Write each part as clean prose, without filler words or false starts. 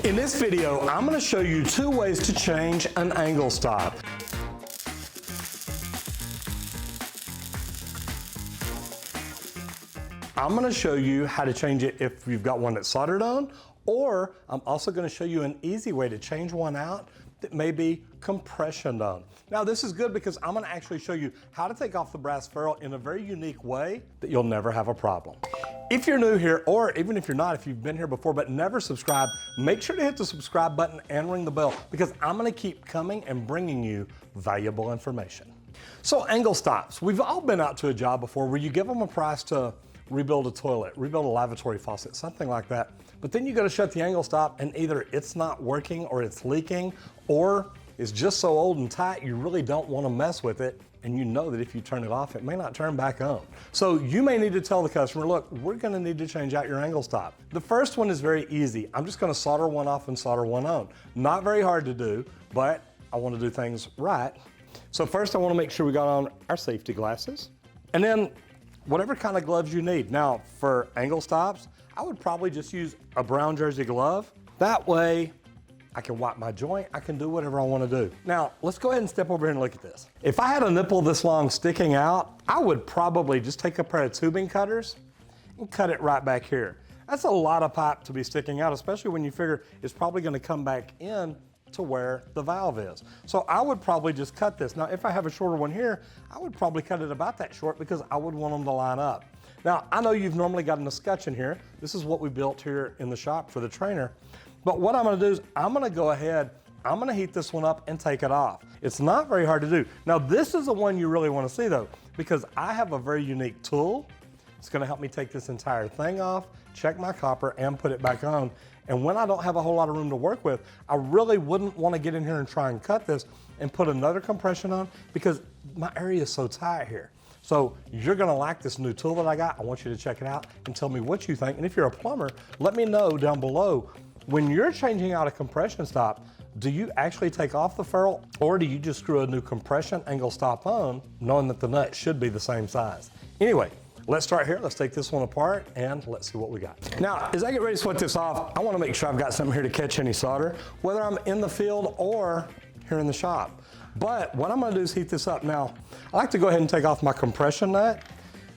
In this video, I'm going to show you 2 ways to change an angle stop. I'm going to show you how to change it if you've got one that's soldered on, or I'm also going to show you an easy way to change one out that may be compressioned on. Now this is good because I'm going to actually show you how to take off the brass ferrule in a very unique way that you'll never have a problem. If you're new here, or even if you're not, if you've been here before but never subscribed, make sure to hit the subscribe button and ring the bell because I'm going to keep coming and bringing you valuable information. So angle stops. We've all been out to a job before where you give them a price to rebuild a toilet, rebuild a lavatory faucet, something like that. But then you go to shut the angle stop and either it's not working or it's leaking or it's just so old and tight you really don't want to mess with it, and you know that if you turn it off it may not turn back on. So you may need to tell the customer, look, we're going to need to change out your angle stop. The first one is very easy. I'm just going to solder one off and solder one on. Not very hard to do, but I want to do things right. So first I want to make sure we got on our safety glasses, and then whatever kind of gloves you need. Now for angle stops, I would probably just use a brown jersey glove. That way I can wipe my joint, I can do whatever I want to do. Now let's go ahead and step over here and look at this. If I had a nipple this long sticking out, I would probably just take a pair of tubing cutters and cut it right back here. That's a lot of pipe to be sticking out, especially when you figure it's probably going to come back in to where the valve is. So I would probably just cut this. Now if I have a shorter one here, I would probably cut it about that short because I would want them to line up. Now I know you've normally got an escutcheon here. This is what we built here in the shop for the trainer. But what I'm going to do is I'm going to go ahead, I'm going to heat this one up and take it off. It's not very hard to do. Now this is the one you really want to see though, because I have a very unique tool. It's going to help me take this entire thing off, check my copper, and put it back on. And when I don't have a whole lot of room to work with, I really wouldn't want to get in here and try and cut this and put another compression on because my area is so tight here. So you're going to like this new tool that I got. I want you to check it out and tell me what you think. And if you're a plumber, let me know down below. When you're changing out a compression stop, do you actually take off the ferrule or do you just screw a new compression angle stop on knowing that the nut should be the same size? Anyway, let's start here. Let's take this one apart and let's see what we got. Now, as I get ready to sweat this off, I want to make sure I've got something here to catch any solder, whether I'm in the field or here in the shop. But what I'm going to do is heat this up. Now, I like to go ahead and take off my compression nut.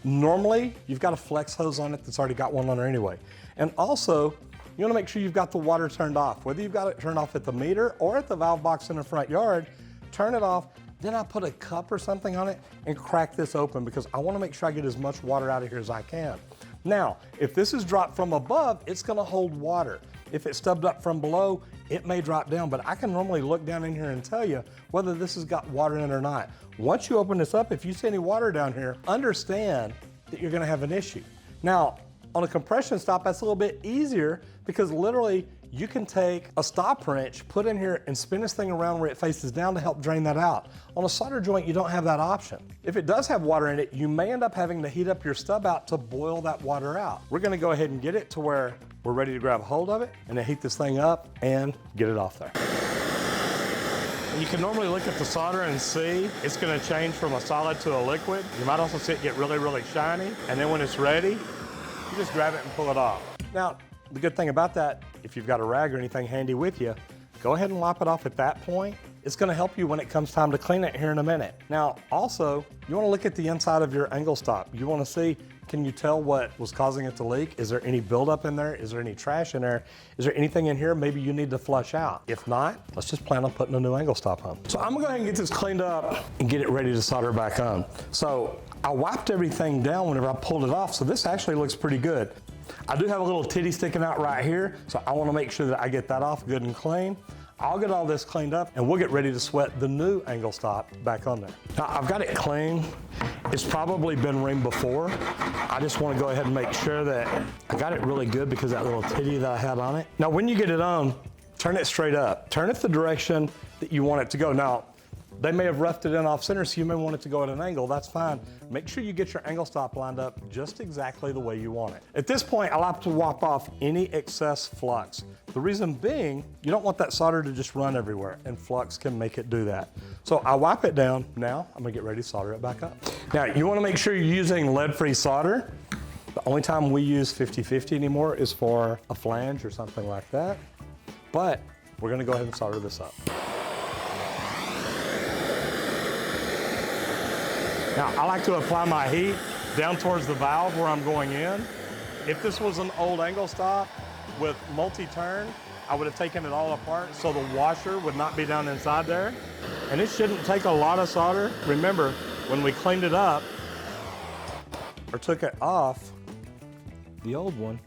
Normally, you've got a flex hose on it that's already got one on there anyway. And also, you want to make sure you've got the water turned off. Whether you've got it turned off at the meter or at the valve box in the front yard, turn it off. Then I put a cup or something on it and crack this open because I want to make sure I get as much water out of here as I can. Now, if this is dropped from above, it's going to hold water. If it's stubbed up from below, it may drop down, but I can normally look down in here and tell you whether this has got water in it or not. Once you open this up, if you see any water down here, understand that you're going to have an issue. Now, on a compression stop, that's a little bit easier because literally you can take a stop wrench, put in here and spin this thing around where it faces down to help drain that out. On a solder joint, you don't have that option. If it does have water in it, you may end up having to heat up your stub out to boil that water out. We're gonna go ahead and get it to where we're ready to grab a hold of it and then heat this thing up and get it off there. And you can normally look at the solder and see it's gonna change from a solid to a liquid. You might also see it get really, really shiny. And then when it's ready, you just grab it and pull it off. Now, the good thing about that, if you've got a rag or anything handy with you, go ahead and wipe it off at that point. It's going to help you when it comes time to clean it here in a minute. Now, also, you want to look at the inside of your angle stop. You want to see, can you tell what was causing it to leak? Is there any buildup in there? Is there any trash in there? Is there anything in here maybe you need to flush out? If not, let's just plan on putting a new angle stop on. So I'm going to go ahead and get this cleaned up and get it ready to solder back on. So I wiped everything down whenever I pulled it off, so this actually looks pretty good. I do have a little titty sticking out right here, so I want to make sure that I get that off good and clean. I'll get all this cleaned up and we'll get ready to sweat the new angle stop back on there. Now I've got it clean. It's probably been ringed before. I just want to go ahead and make sure that I got it really good because of that little titty that I had on it. Now when you get it on, turn it straight up. Turn it the direction that you want it to go. Now, they may have roughed it in off center, so you may want it to go at an angle. That's fine. Make sure you get your angle stop lined up just exactly the way you want it. At this point, I like to wipe off any excess flux. The reason being, you don't want that solder to just run everywhere, and flux can make it do that. So I wipe it down. Now, I'm gonna get ready to solder it back up. Now, you wanna make sure you're using lead-free solder. The only time we use 50-50 anymore is for a flange or something like that. but we're gonna go ahead and solder this up. Now, I like to apply my heat down towards the valve where I'm going in. If this was an old angle stop with multi-turn, I would have taken it all apart so the washer would not be down inside there. And it shouldn't take a lot of solder. Remember, when we cleaned it up or took it off, the old one,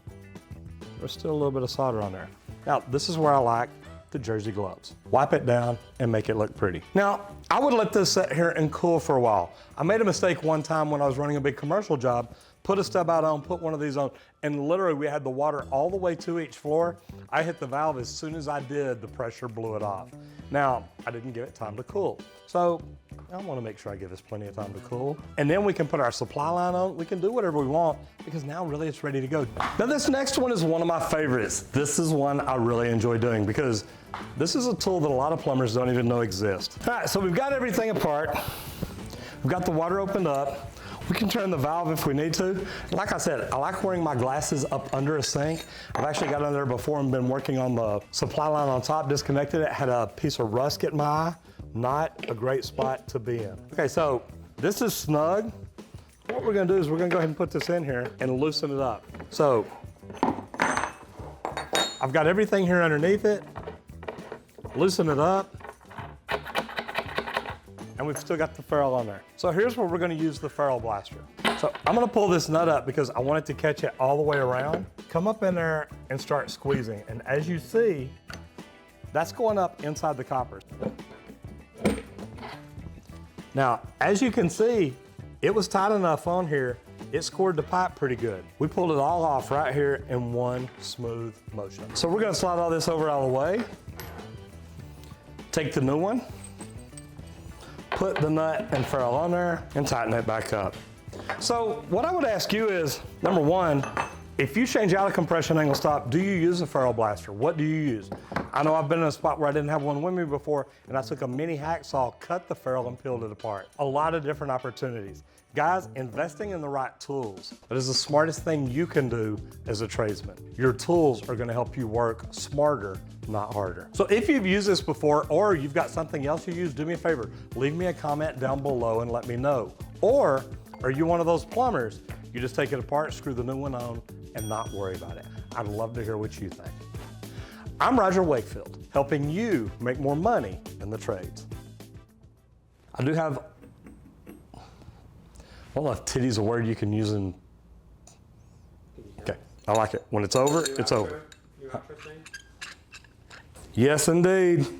there's still a little bit of solder on there. Now, this is where I like the jersey gloves. Wipe it down and make it look pretty. Now, I would let this sit here and cool for a while. I made a mistake one time when I was running a big commercial job, put a stub out on, put one of these on, and literally we had the water all the way to each floor. I hit the valve, as soon as I did, the pressure blew it off. Now, I didn't give it time to cool. So I want to make sure I give this plenty of time to cool. And then we can put our supply line on. We can do whatever we want because now really it's ready to go. Now this next one is one of my favorites. This is one I really enjoy doing because this is a tool that a lot of plumbers don't even know exists. All right, so we've got everything apart. We've got the water opened up. We can turn the valve if we need to. Like I said, I like wearing my glasses up under a sink. I've actually got under there before and been working on the supply line on top, disconnected it, had a piece of rust get in my eye. Not a great spot to be in. Okay, so this is snug. What we're gonna do is we're gonna go ahead and put this in here and loosen it up. So, I've got everything here underneath it. Loosen it up. And we've still got the ferrule on there. So here's where we're gonna use the Ferrule Blaster. So I'm gonna pull this nut up because I want it to catch it all the way around. Come up in there and start squeezing. And as you see, that's going up inside the copper. Now, as you can see, it was tight enough on here, it scored the pipe pretty good. We pulled it all off right here in one smooth motion. So we're gonna slide all this over out of the way. Take the new one. Put the nut and ferrule on there and tighten it back up. So what I would ask you is, number one, if you change out a compression angle stop, do you use a Ferrule Blaster? What do you use? I know I've been in a spot where I didn't have one with me before and I took a mini hacksaw, cut the ferrule and peeled it apart. A lot of different opportunities. Guys, investing in the right tools, that is the smartest thing you can do as a tradesman. Your tools are gonna help you work smarter, not harder. So if you've used this before or you've got something else you use, do me a favor, leave me a comment down below and let me know. Or are you one of those plumbers? You just take it apart, screw the new one on, and not worry about it. I'd love to hear what you think. I'm Roger Wakefield, helping you make more money in the trades. I do have, I don't know if titty's a word you can use in, okay, I like it. When it's over, it's over. Yes, indeed.